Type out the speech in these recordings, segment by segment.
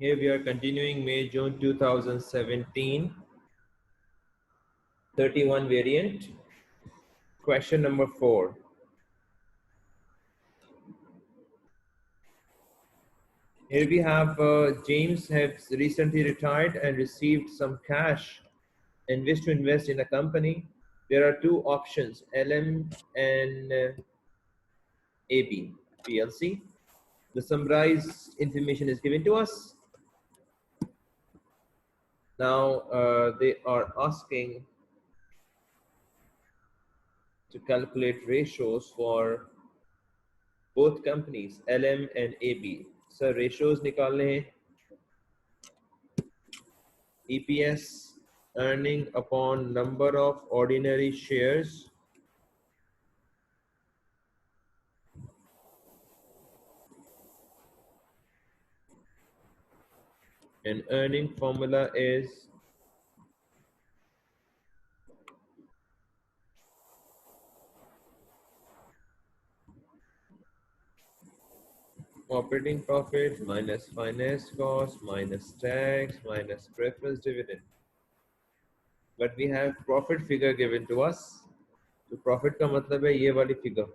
Here we are continuing May, June 2017, 31 variant. Question number 4. Here we have James has recently retired and received some cash and wish to invest in a company. There are two options, LM and AB PLC. The summarized information is given to us. Now they are asking to calculate ratios for both companies, LM and AB. So ratios निकालने हैं. EPS, earning upon number of ordinary shares, and earning formula is operating profit minus finance cost minus tax minus preference dividend. But we have profit figure given to us. तो profit का मतलब है ये वाली figure.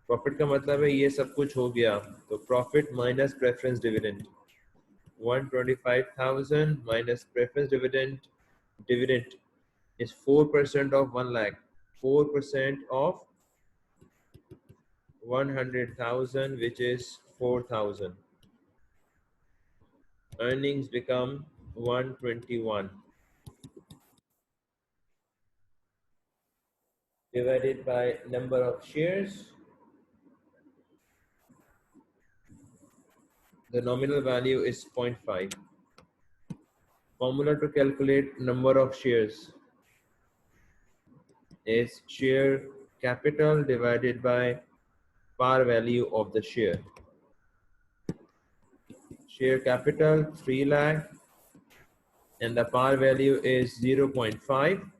Profit का मतलब है ये सब कुछ हो गया. तो profit minus preference dividend. 125,000 minus preference dividend. Dividend is 4% of 1 lakh. 4% of 100,000, which is 4,000. Earnings become 121 divided by number of shares. The nominal value is 0.5. Formula to calculate number of shares is share capital divided by par value of the share. Share capital 3 lakh and the par value is 0.5.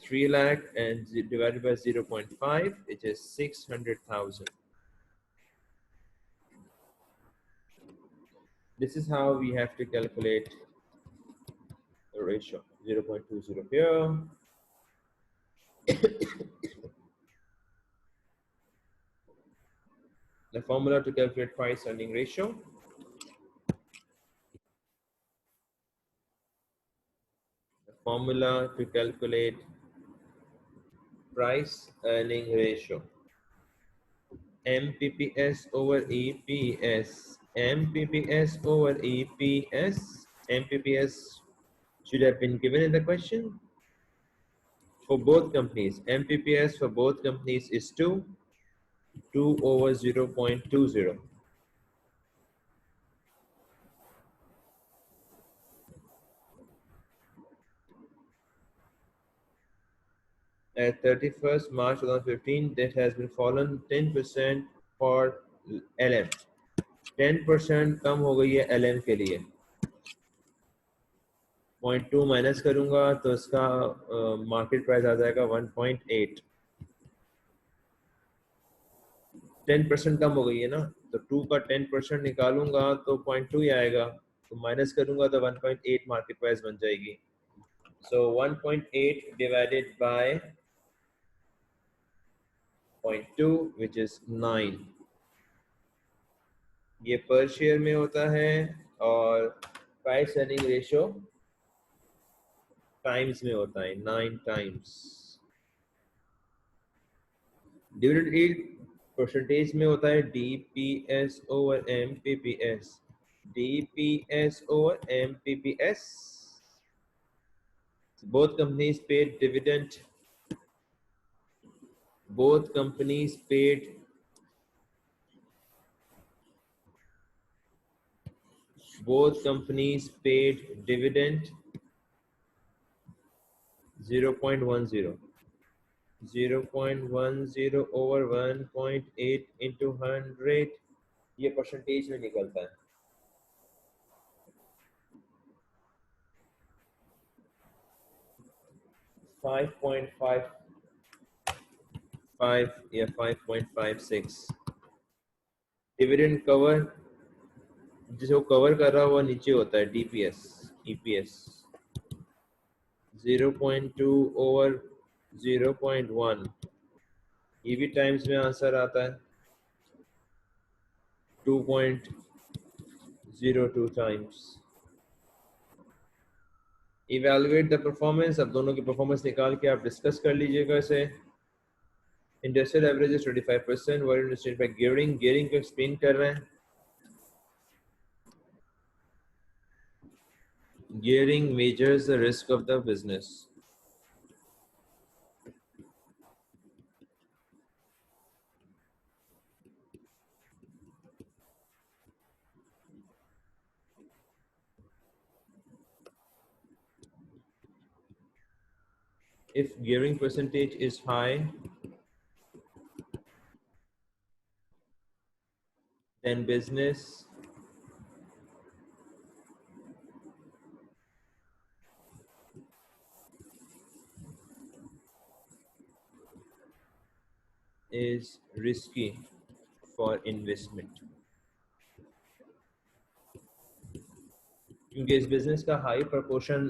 3 lakh and divided by 0.5, which is 600,000. This is how we have to calculate the ratio. 0.20 here. The formula to calculate price earning ratio. The formula to calculate price earning ratio. MPPS over EPS. MPPS over EPS. MPPS should have been given in the question. For both companies, MPPS for both companies is 2 over 0.20. At 31st March 2015, that has been fallen 10% for LM. 10% कम हो गई है LM के लिए. 0.2 minus करूंगा तो इसका market price आ जाएगा 1.8. 10% कम हो गई है ना, तो 2 का 10% निकालूंगा तो 0.2 ही आएगा, तो माइनस करूंगा तो 1.8 मार्केट प्राइस बन जाएगी. So 1.8 divided by 0.2, which is 9. ये पर शेयर में होता है और प्राइस अर्निंग रेशियो टाइम्स में होता है, 9 टाइम्स. डिविडेंड यील्ड परसेंटेज में होता है DPS over MPPS. DPS over MPPS. Both companies paid dividend. Both companies paid dividend 0.10. 0.10 over 1.8 into 100, ये परसेंटेज में निकलता है. 5.55 या 5.56. डिविडेंड कवर, जिसे कवर कर रहा हुआ नीचे होता है डीपीएस, ईपीएस 0.2 ओवर 0.1, ये भी टाइम्स में आंसर आता है 2.02 टाइम्स। इवेलुएट द परफॉर्मेंस, अब दोनों की परफॉर्मेंस निकाल के आप डिस्कस कर लीजिएगा इसे। Industrial average is 25%, world industry पे गियरिंग, गियरिंग को एक्सप्लेन कर रहे हैं। Gearing measures the risk of the business. If gearing percentage is high, then business is risky for investment. क्योंकि इस बिजनेस का हाई प्रपोर्शन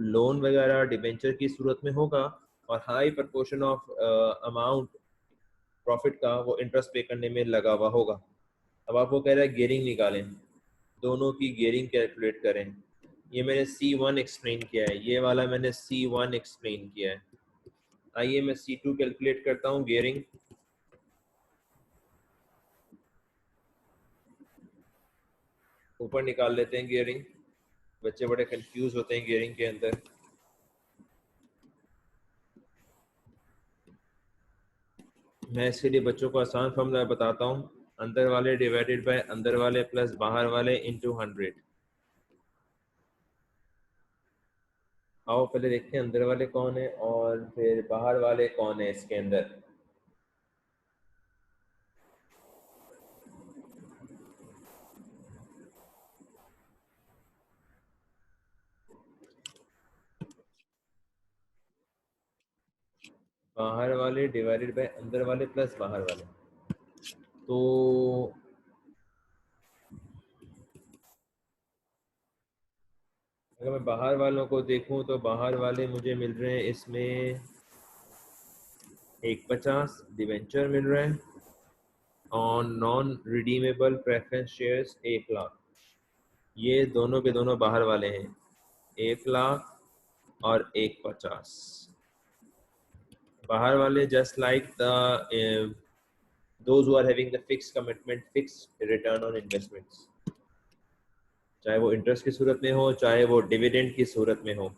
लोन वगैरह डिबेंचर की सूरत में होगा और high proportion of amount profit का वो इंटरेस्ट पे करने में लगा हुआ होगा। अब आपको कह रहा है गियरिंग निकालें, दोनों की गियरिंग कैलकुलेट करें। ये मैंने C1 एक्सप्लेन किया है, ये वाला मैंने C1 एक्सप्लेन किया है। आइए मैं C2 कैलकुलेट करता हूँ गियरिंग। ऊपर निकाल लेते हैं गियरिंग, बच्चे बड़े कंफ्यूज होते हैं गियरिंग के अंदर। मैं इसके लिए बच्चों को आसान फॉर्मूला बताता हूँ, अंदर वाले डिवाइडेड बाय अंदर वाले प्लस बाहर वाले इंटू 100। आओ पहले देखते हैं अंदर वाले कौन है और फिर बाहर वाले कौन है इसके अंदर। बाहर वाले डिवाइडेड बाय अंदर वाले प्लस बाहर वाले, तो अगर मैं बाहर वालों को देखूं तो बाहर वाले मुझे मिल रहे हैं इसमें 150 डिवेंचर मिल रहे हैं और non redeemable preference shares 1 lakh. ये दोनों के दोनों बाहर वाले हैं, 1 लाख और 150। बाहर वाले just like the those who are having the fixed commitment, fixed return on investments, चाहे वो इंटरेस्ट की सूरत में हो चाहे वो डिविडेंड की सूरत में हो।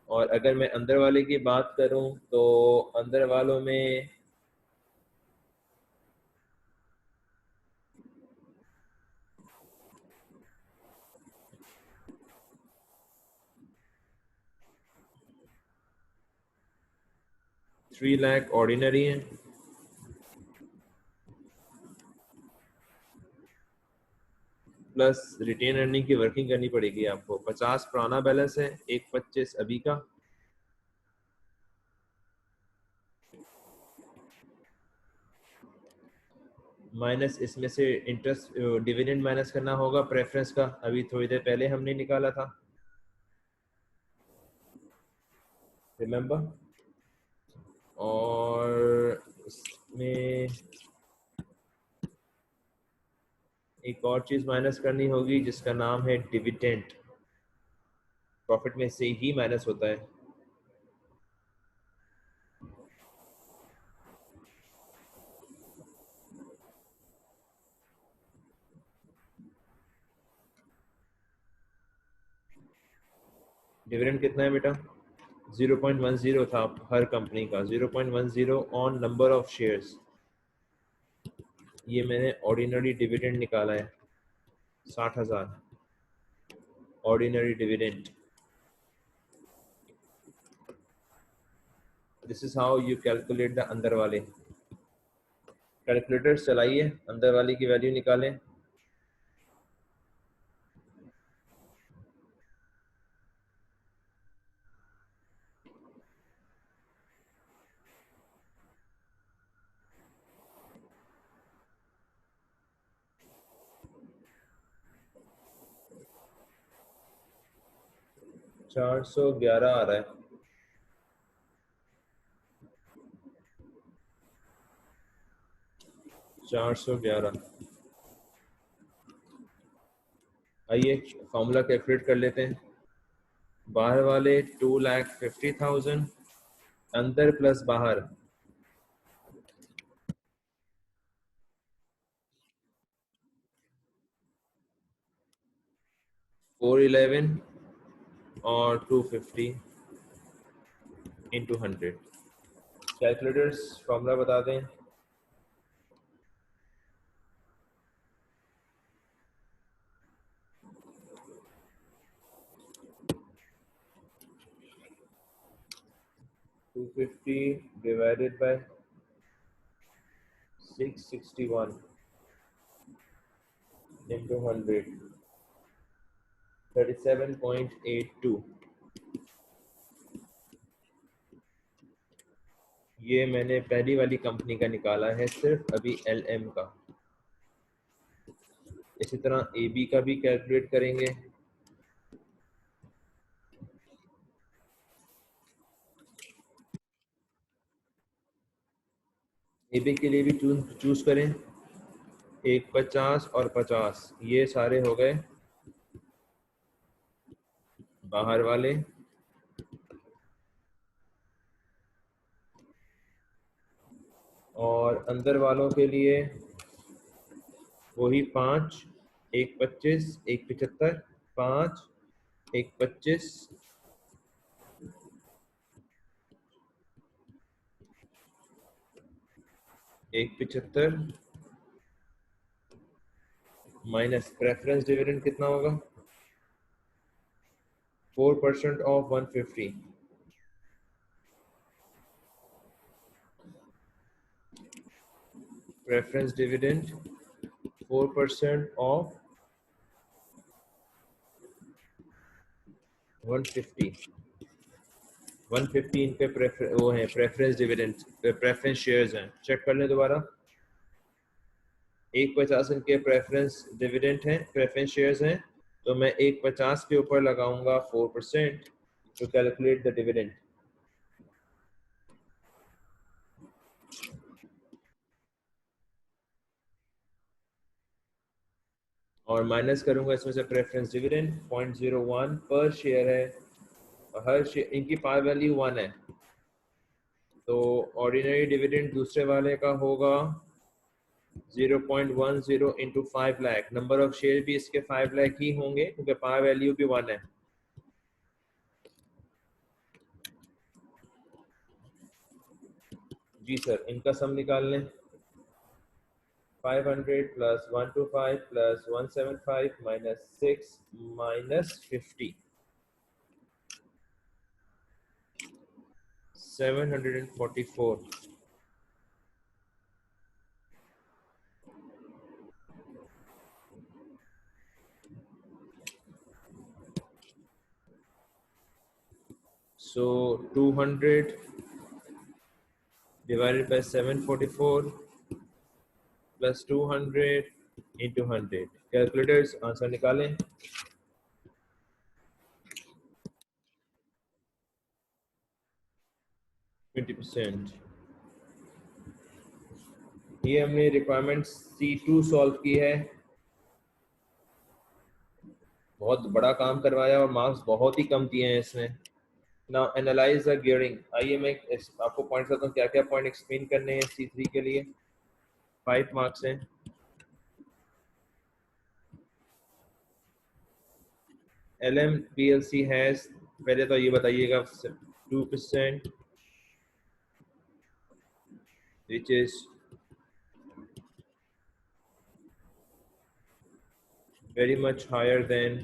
और अगर मैं अंदर वाले की बात करूं तो अंदर वालों में ₹3 लाख ऑर्डिनरी है, प्लस रिटेन अर्निंग की वर्किंग करनी पड़ेगी आपको। 50 पुराना बैलेंस है, 125 अभी का, माइनस इसमें से इंटरेस्ट डिविडेंड माइनस करना होगा प्रेफरेंस का, अभी थोड़ी देर पहले हमने निकाला था, रिमेम्बर। और इसमें एक और चीज माइनस करनी होगी जिसका नाम है डिविडेंड, प्रॉफिट में से ही माइनस होता है। डिविडेंड कितना है बेटा? 0.10 था हर कंपनी का, 0.10 ऑन नंबर ऑफ शेयर्स। ये मैंने ऑर्डिनरी डिविडेंड निकाला है 60,000 ordinary dividend. This is how you calculate the अंदर वाले। कैलकुलेटर चलाइए, अंदर वाले की वैल्यू निकालें। 411 आ रहा है। चार सौ ग्यारह। आइए फॉर्मूला कैलकुलेट कर लेते हैं। बाहर वाले 2,50,000, अंदर प्लस बाहर 411 और 250 इंटू 100। कैलकुलेटर्स फॉर्मूला बता दें। Two fifty divided by 661 into 100, 37.82। ये मैंने पहली वाली कंपनी का निकाला है, सिर्फ अभी LM का। इसी तरह AB का भी कैलकुलेट करेंगे। AB के लिए भी चूज करें। 150 और 50 ये सारे हो गए बाहर वाले, और अंदर वालों के लिए वही 5, 125, 175, 5, 125, 175 माइनस प्रेफरेंस डिविडेंड कितना होगा? 4% ऑफ 150। Preference dividend 4% of 150। 150 इनके वो है प्रेफरेंस डिविडेंड, प्रेफरेंस शेयर्स हैं। चेक कर लें दोबारा। 150 इनके प्रेफरेंस डिविडेंड हैं, प्रेफरेंस शेयर्स हैं। तो मैं 150 के ऊपर लगाऊंगा 4% टू कैलकुलेट द डिविडेंड, और माइनस करूंगा इसमें से प्रेफरेंस डिविडेंड 0.01 पर शेयर है, और हर शेयर इनकी पार वैल्यू 1 है। तो ऑर्डिनरी डिविडेंड दूसरे वाले का होगा 0.10 into 5 lakh. Number of share भी इसके 5 लाख ही होंगे क्योंकि पार वैल्यू भी 1 है। जी सर, इनका सम निकाल लें। 500 plus 125 plus 175 minus 6 minus 50, 744। So 200 divided by 744 plus 200 into 100। Calculators answer निकालें। 20%। ये हमने रिक्वायरमेंट C2 सॉल्व की है। बहुत बड़ा काम करवाया और मार्क्स बहुत ही कम दिए हैं इसमें। Now analyse the gearing. आइए मैं आपको पॉइंट बताता हूँ क्या क्या पॉइंट एक्सप्लेन करने हैं C3 के लिए। 5 मार्क्स हैं। LM PLC हैज, पहले तो ये बताइएगा, 2% which is very much higher than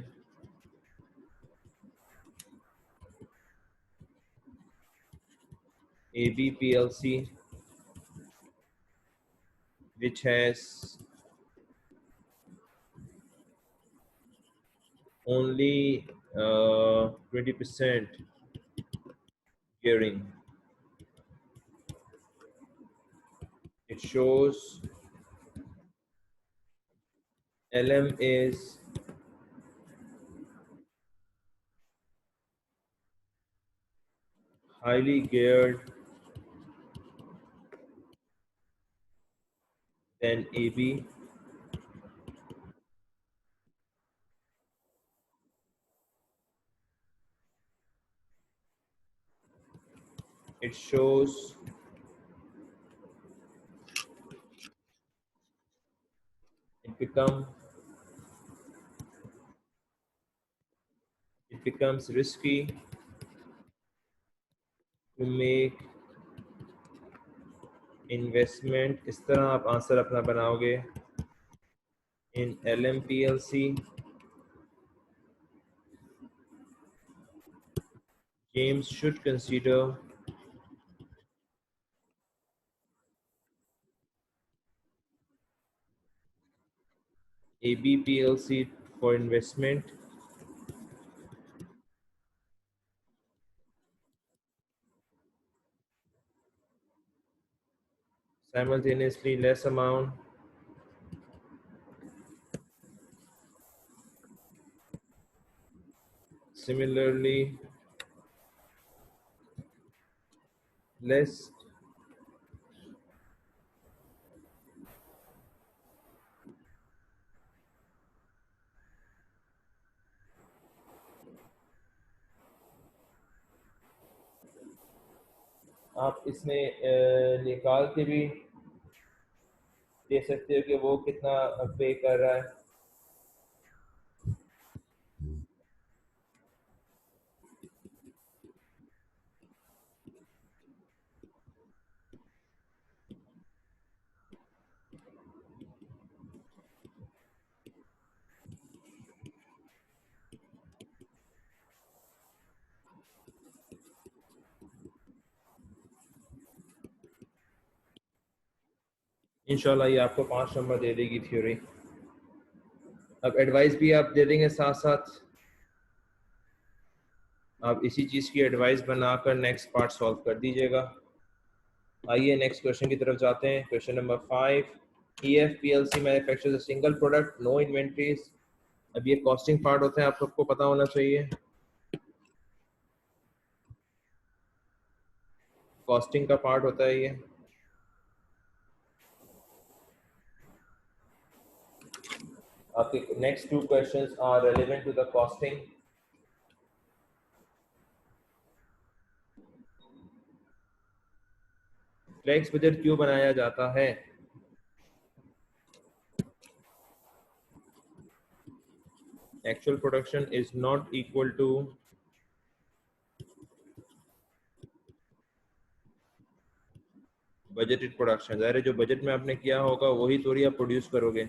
AB PLC which has only 20% gearing. It shows LM is highly geared than AB. It shows it become it becomes risky to make investment. इस तरह आप answer अपना बनाओगे. In LMPLC, James should consider ABPLC for investment. Simultaneously less amount. Similarly, less आप इसमें निकाल के भी दे सकते हो कि वो कितना पे कर रहा है. इंशाल्लाह ये आपको 5 नंबर दे देगी थ्योरी. अब एडवाइस भी आप दे देंगे साथ साथ. आप इसी चीज़ की एडवाइस बनाकर नेक्स्ट पार्ट सॉल्व कर दीजिएगा. आइए नेक्स्ट क्वेश्चन की तरफ जाते हैं. Question number 5. EFPLC manufactures a single product, no inventories. अब ये कॉस्टिंग पार्ट होता है, आप सबको पता होना चाहिए. कॉस्टिंग का पार्ट होता है ये. आपके next 2 questions are relevant to the costing. Flex budget क्यों बनाया जाता है? Actual production is not equal to budgeted production. ज़ाहिर है जो बजट में आपने किया होगा वही थोड़ी आप प्रोड्यूस करोगे.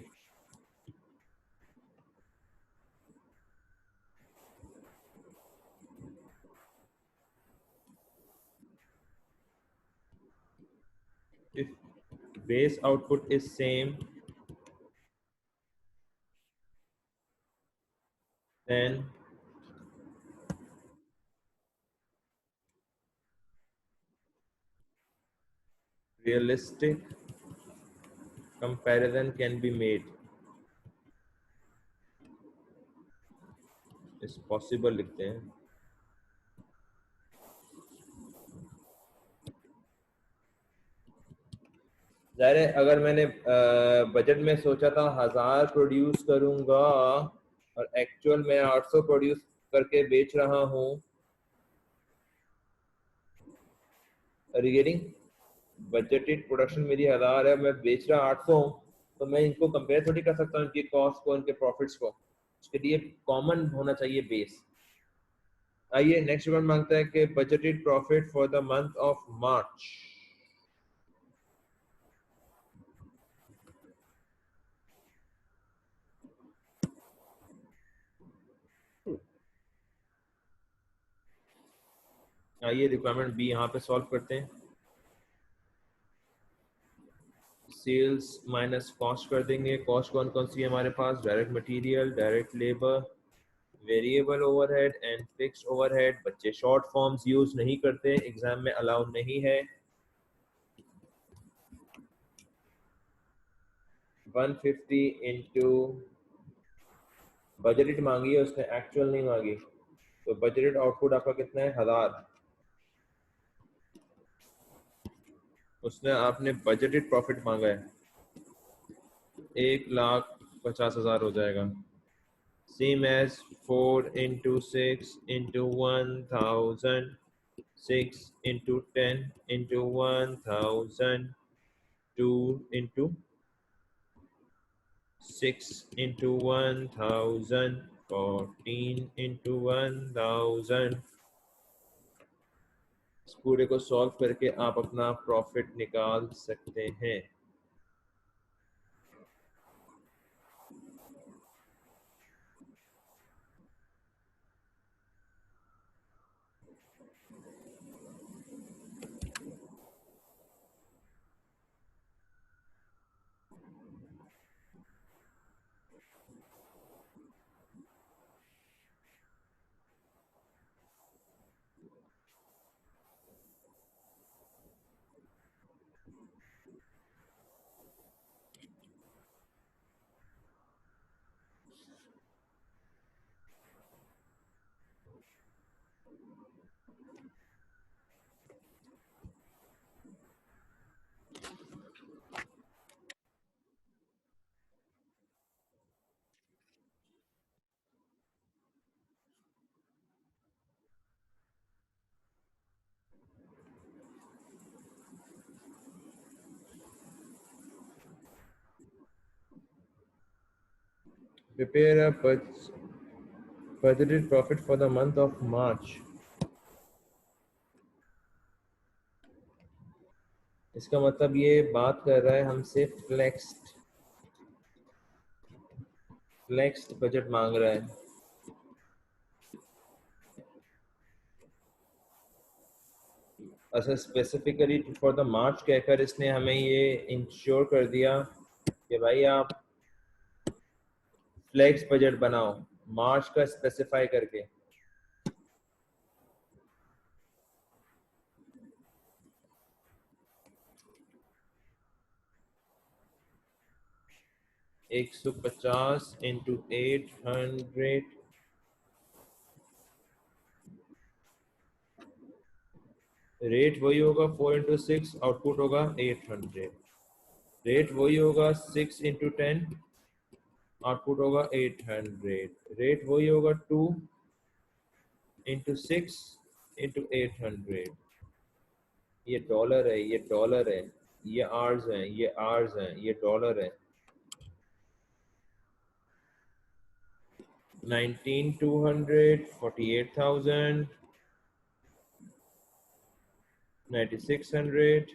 If base output is same, then realistic comparison can be made. Is possible लिखते हैं. ज़ाहिर है अगर मैंने बजट में सोचा था 1000 प्रोड्यूस करूंगा और एक्चुअल में 800 प्रोड्यूस करके बेच रहा हूँ. रिगार्डिंग बजटेड प्रोडक्शन मेरी 1000 है, मैं बेच रहा 800 हूँ, तो मैं इनको कंपेयर थोड़ी कर सकता हूँ इनकी कॉस्ट को इनके प्रॉफिट्स को. उसके लिए कॉमन होना चाहिए बेस. आइए नेक्स्ट वन मांगता है कि budgeted profit for the month of March. आइए रिक्वायरमेंट बी यहाँ पे सॉल्व करते हैं. सेल्स माइनस कॉस्ट कर देंगे. कॉस्ट कौन कौन सी है हमारे पास? Direct material, direct labour, variable overhead and fixed overhead. बच्चे शॉर्ट फॉर्म्स यूज नहीं करते, एग्जाम में अलाउड नहीं है. 150 इंटू बजटेड मांगी है उसने, एक्चुअल नहीं मांगी. तो बजटेड आउटपुट आपका कितना है? 1000. उसने आपने बजटेड प्रॉफिट मांगा है, 1,50,000 हो जाएगा। Same as 4 into 6 into 1,000, 6 into 10 into 1,000, 2 into 6 into 1,000, 14 into 1,000। इस पूरे को सॉल्व करके आप अपना प्रॉफिट निकाल सकते हैं। Prepare a budgeted profit for the month of March. इसका मतलब ये बात कर रहा है हमसे फ्लेक्स्ड बजट मांग रहा है। अच्छा, स्पेसिफिकली फॉर द मार्च कहकर इसने हमें ये इंश्योर कर दिया कि भाई आप फ्लेक्स बजट बनाओ मार्च का स्पेसिफाई करके। एक 150 इंटू 800, रेट वही होगा 4 इंटू 6, आउटपुट होगा 800। रेट वही होगा 6 इंटू 10, आउटपुट होगा 800। रेट वही होगा 2 इंटू 6 इंटू 800। ये डॉलर है, ये डॉलर है, ये आर्स हैं, ये आर्स हैं, ये डॉलर है। 19,200, 48,000, 9,600,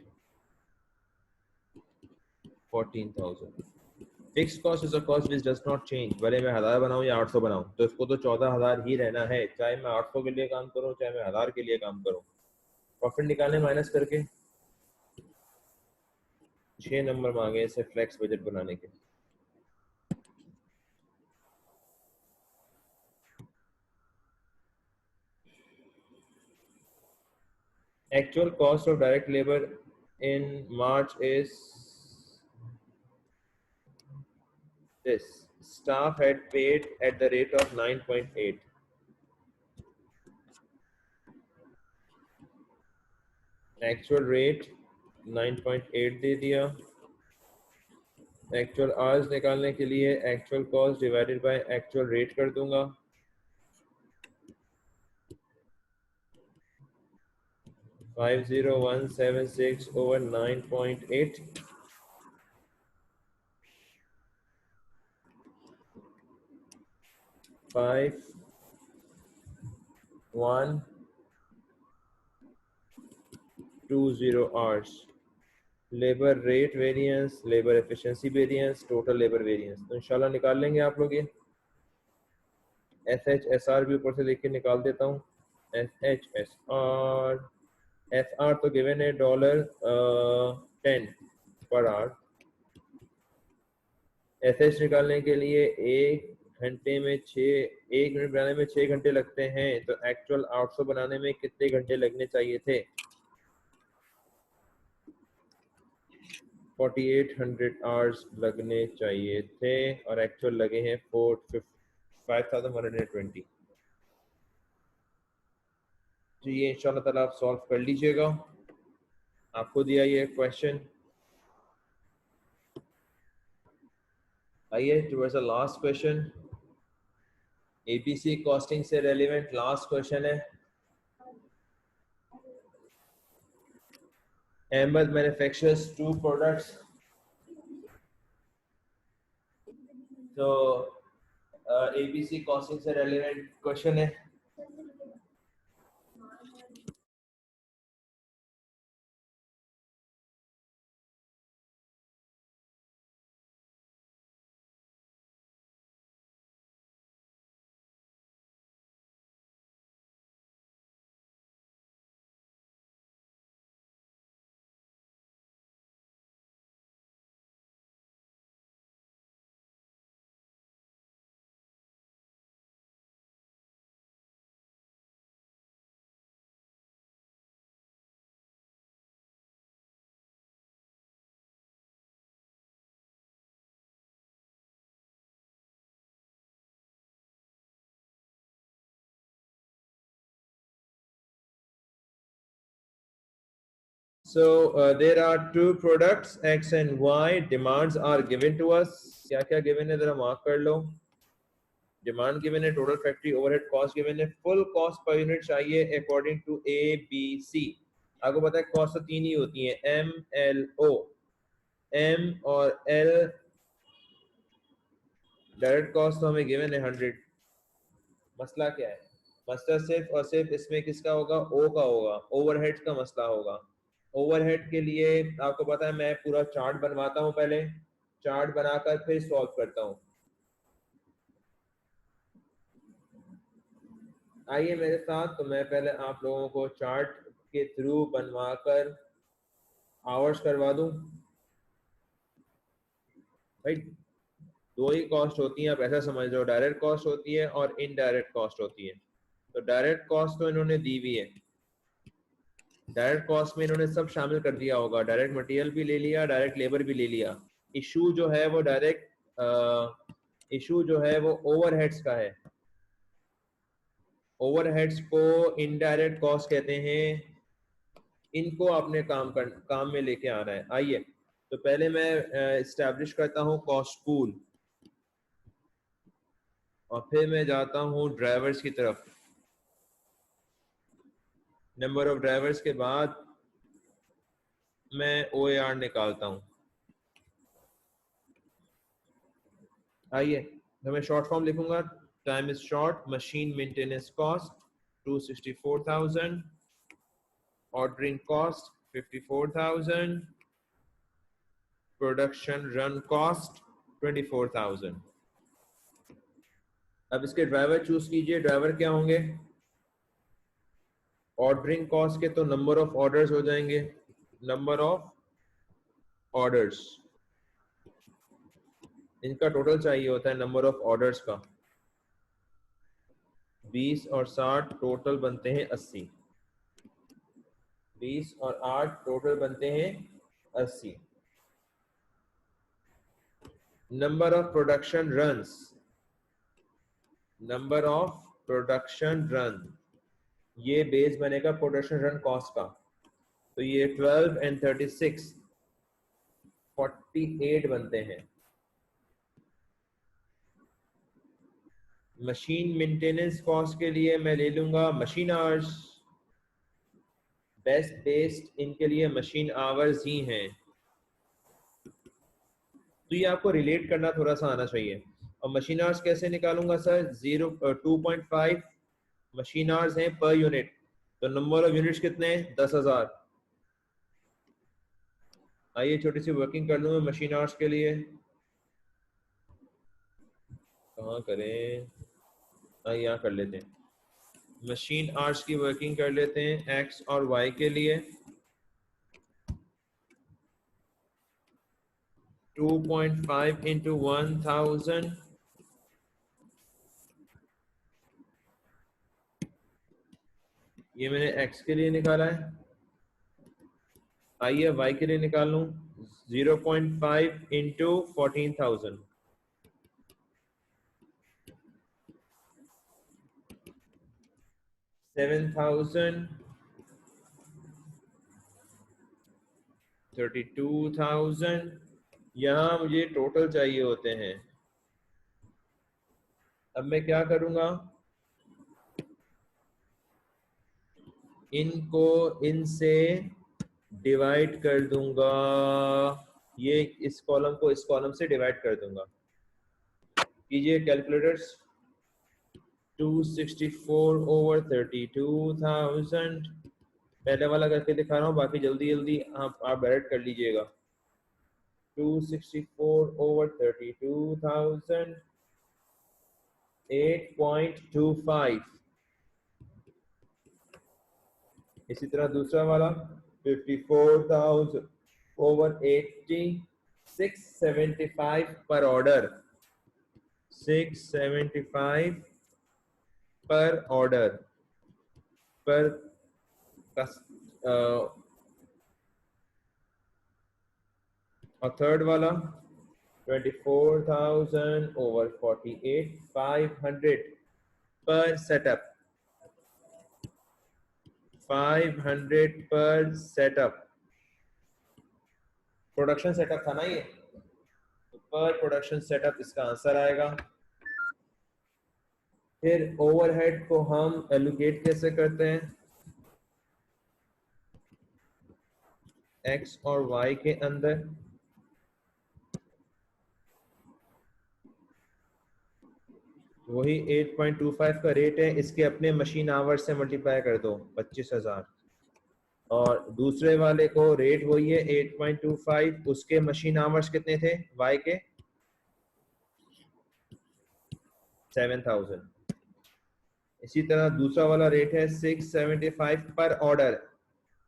14,000। Fix cost is a cost which does not change. भले मैं 1000 बनाऊं या 800 बनाऊं तो इसको तो 14,000 ही रहना है, चाहे मैं 800 के लिए काम करूं चाहे मैं 1000 के लिए काम करूं। प्रॉफिट निकालने माइनस करके 6 नंबर मांगे इसे फ्लेक्स बजट बनाने के। Actual cost of direct labor in March is this. Staff had paid at the rate of 9.8. Actual rate 9.8 दे दिया। एक्चुअल आवर्स निकालने के लिए actual cost divided by actual rate कर दूंगा। 50176 over 9.8, 5120 hours। Labour rate variance, labour efficiency variance, total labour variance तो इंशाल्लाह निकाल लेंगे आप लोग ये। SHSR भी ऊपर से लिख के निकाल देता हूँ। SHSR, SR तो गिवन है $10 पर आवर। SH निकालने के लिए 1 मिनट बनाने में 6 घंटे लगते हैं, तो एक्चुअल 800 बनाने में कितने घंटे लगने चाहिए थे? 4800 आवर्स लगने चाहिए थे और एक्चुअल लगे हैं 5120। तो ये इंशाल्लाह ताला आप सॉल्व कर लीजिएगा। आपको दिया ये क्वेश्चन, आइए towards the last question, ABC costing से रेलिवेंट लास्ट क्वेश्चन है। अहमद मैन्युफैक्चर्स टू प्रोडक्ट्स, तो एबीसी कॉस्टिंग से रेलिवेंट क्वेश्चन है। So there are two products X and Y. Demands are given to us. क्या क्या given है जरा mark कर लो। Demand given है, total factory overhead cost given है, full cost per unit चाहिए according to A, B, C। आपको पता है cost तो तीन ही होती है, M, L, O। M और L डायरेक्ट कॉस्ट तो हमें गिवन है 100। मसला क्या है? मसला सिर्फ और सिर्फ इसमें किसका होगा? ओ का होगा, ओवरहेड्स का मसला होगा। ओवरहेड के लिए आपको पता है मैं पूरा चार्ट बनवाता हूँ, पहले चार्ट बनाकर फिर सॉल्व करता हूँ। आइए मेरे साथ, तो मैं पहले आप लोगों को चार्ट के थ्रू बनवाकर आवर्स करवा दूं। भाई दो ही कॉस्ट होती हैं, आप ऐसा समझ लो, डायरेक्ट कॉस्ट होती है और इनडायरेक्ट कॉस्ट होती है। तो डायरेक्ट कॉस्ट तो इन्होंने दी हुई है, डायरेक्ट कॉस्ट में इन्होंने सब शामिल कर दिया होगा, डायरेक्ट मटेरियल भी ले लिया, डायरेक्ट लेबर भी ले लिया। इशू जो है वो डायरेक्ट इशू जो है वो ओवरहेड्स का है। ओवरहेड्स को इनडायरेक्ट कॉस्ट कहते हैं, इनको आपने काम में लेके आना है। आइए तो पहले मैं इस्टेब्लिश करता हूँ कॉस्ट पूल, और फिर मैं जाता हूँ ड्राइवर्स की तरफ। नंबर ऑफ ड्राइवर्स के बाद मैं OAR निकालता हूँ। आइए तो मैं शॉर्ट फॉर्म लिखूंगा, time is short, machine maintenance cost 264,000, ordering cost 54,000, production run cost 24,000। अब इसके ड्राइवर चूज कीजिए, ड्राइवर क्या होंगे? ऑर्डरिंग कॉस्ट के तो नंबर ऑफ ऑर्डर्स हो जाएंगे, नंबर ऑफ ऑर्डर्स, इनका टोटल चाहिए होता है नंबर ऑफ ऑर्डर्स का। 20 और 60 टोटल बनते हैं 80, 20 और 8 टोटल बनते हैं 80। Number of production runs, number of production run, ये बेस बनेगा प्रोडक्शन रन कॉस्ट का। तो ये 12 एंड 36 48 बनते हैं। मशीन मेंटेनेंस कॉस्ट के लिए मैं ले लूंगा मशीन आवर्स, बेस्ट बेस्ड इनके लिए मशीन आवर्स ही हैं। तो ये आपको रिलेट करना थोड़ा सा आना चाहिए। और मशीन आवर्स कैसे निकालूंगा सर? 2.5 मशीन आवर्स हैं पर यूनिट, तो नंबर ऑफ यूनिट्स कितने हैं? 10,000। आइए छोटी सी वर्किंग कर लूँ मशीन आवर्स के लिए, कहाँ करें? यहाँ कर लेते हैं, मशीन आवर्स की वर्किंग कर लेते हैं एक्स और वाई के लिए। 2.5 इंटू 1000, ये मैंने एक्स के लिए निकाला है। आइए वाई के लिए निकाल लूँ, 0.5 इंटू 14,000, 7,000 32,000। यहाँ मुझे टोटल चाहिए होते हैं। अब मैं क्या करूंगा, इनको इनसे डिवाइड कर दूंगा, ये इस कॉलम को इस कॉलम से डिवाइड कर दूंगा। कीजिए कैलकुलेटर्स, 264 ओवर 32,000। पहले वाला करके दिखा रहा हूँ, बाकी जल्दी जल्दी आप डायरेक्ट कर लीजिएगा। 264 ओवर 32,000, 8.25। इसी तरह दूसरा वाला 54,000 ओवर 80, 675 पर ऑर्डर, 675 पर ऑर्डर पर और थर्ड वाला 24,000 ओवर 48, 500 पर सेटअप, 500 पर सेटअप। प्रोडक्शन सेटअप था ना ये, तो पर प्रोडक्शन सेटअप इसका आंसर आएगा। फिर ओवरहेड को हम एलोकेट कैसे करते हैं, एक्स और वाई के अंदर। वही 8.25 का रेट है, इसके अपने मशीन आवर्स से मल्टीप्लाई कर दो 25,000, और दूसरे वाले को रेट वही है 8.25, उसके मशीन आवर्स कितने थे वाई के, 7,000। इसी तरह दूसरा वाला रेट है 675 पर ऑर्डर,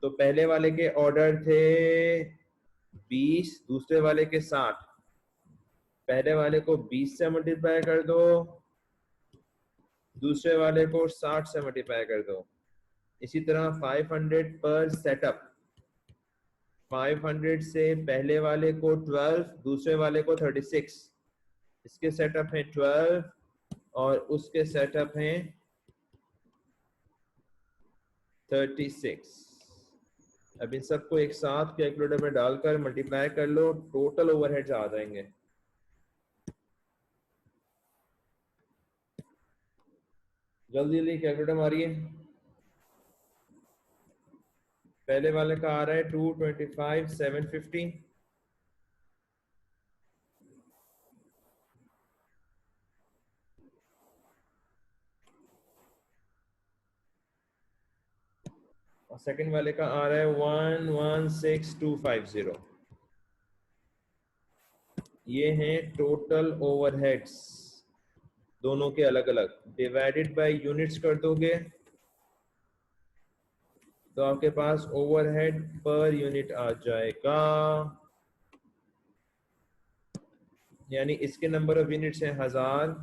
तो पहले वाले के ऑर्डर थे 20, दूसरे वाले के 60। पहले वाले को 20 से मल्टीप्लाई कर दो, दूसरे वाले को 60 से मल्टीप्लाई कर दो। इसी तरह 500 पर सेटअप, 500 से पहले वाले को 12, दूसरे वाले को 36। इसके सेटअप हैं 12 और उसके सेटअप हैं 36। अब इन सबको एक साथ कैलकुलेटर में डालकर मल्टीप्लाई कर लो, टोटल ओवरहेड्स आ जाएंगे। जल्दी जल्दी कैलकुलेटर मारिए। पहले वाले का आ रहा है 225 750, और सेकंड वाले का आ रहा है 116250। ये हैं टोटल ओवरहेड्स दोनों के अलग अलग, डिवाइडेड बाय यूनिट्स कर दोगे तो आपके पास ओवरहेड पर यूनिट आ जाएगा। यानी इसके नंबर ऑफ यूनिट्स हैं 1000,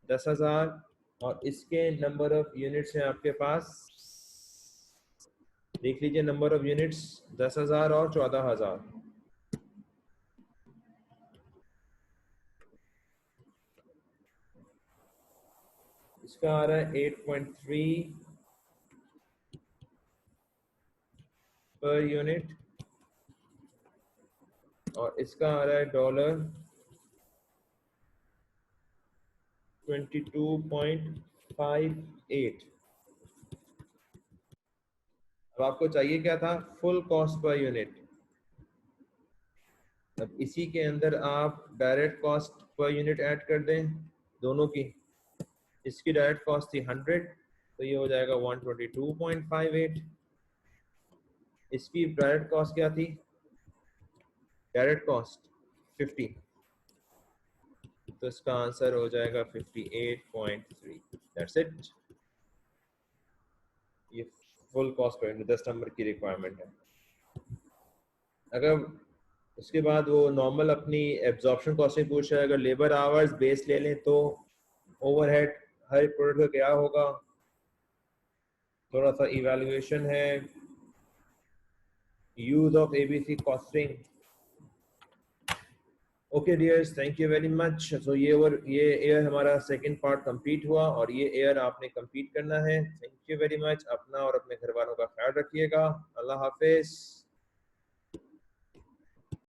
10,000, और इसके नंबर ऑफ यूनिट्स हैं आपके पास, देख लीजिए नंबर ऑफ यूनिट्स 10,000 और 14,000। इसका आ रहा है 8.3 पर यूनिट, और इसका आ रहा है $22.58। अब आपको चाहिए क्या था, फुल कॉस्ट पर यूनिट। अब इसी के अंदर आप direct cost per unit add कर दें दोनों की। इसकी डायरेक्ट कॉस्ट थी 100, तो ये हो जाएगा 122.58। इसकी डायरेक्ट कॉस्ट क्या थी, डायरेक्ट कॉस्ट 50, तो इसका आंसर हो जाएगा 58.3। That's it. ये फुल कॉस्ट पर 10 नंबर की रिक्वायरमेंट है। अगर उसके बाद वो नॉर्मल अपनी एब्जॉर्प्शन कॉस्टिंग पूछ रहा है, अगर लेबर आवर्स बेस ले लें तो ओवरहेड हर प्रोडक्ट का क्या होगा, थोड़ा सा इवैल्यूएशन है, use of ABC costing. Okay dears, thank you very much. So year एयर हमारा सेकंड पार्ट कंप्लीट हुआ, और ये एयर आपने कंप्लीट करना है। Thank you very much. अपना और अपने घर वालों का ख्याल रखिएगा। अल्लाह हाफिज।